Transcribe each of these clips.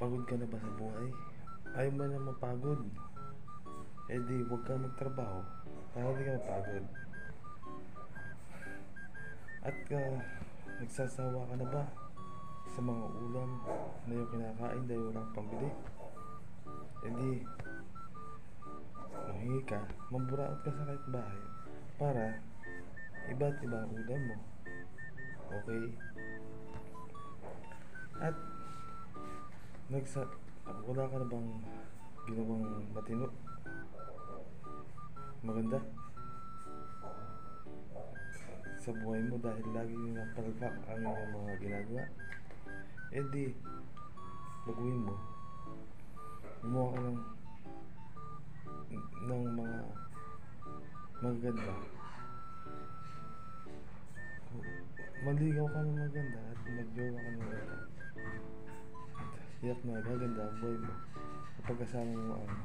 Pagod ka na ba sa buhay? Ayaw mo na mapagod? Eh di, huwag ka magtrabaho para di ka mapagod. At nagsasawa ka na ba sa mga ulam na yung kinakain dahil walang pambili? Eh di, mahingi ka, mamburaot ka sa kahit bahay para iba't ibang ulam mo. Okay? At wala ka na bang ginawang matino? Maganda sa buhay mo dahil lagi na palpak ang iyong mga ginagawa? Eh di, baguhin mo. Gumawa ka ng mga magaganda. Maligaw ka ng maganda at magjowa ka ng maganda. Tiyak na gaganda ang buhay mo kapag kasama mo ang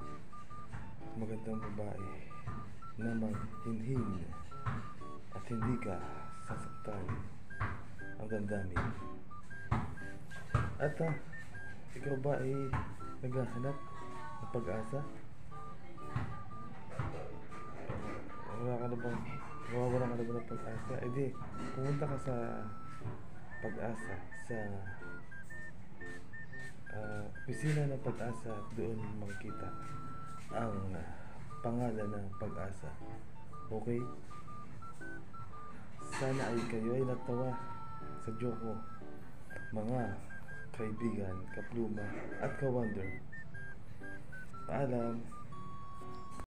magandang babae na maghinhin at hindi ka sasaktan ang damdamin. At ikaw ba ay naghahanap ng pag-asa? Nawawalan ka na ba ng pag-asa? Eh di, pumunta ka sa pag-asa sa opisina ng pag-asa at doon makikita ang pangalan ng pag-asa. Okay? Sana ay kayo ay natawa sa joke ko, mga kaibigan, kapluma at ka-wonder. Paalam.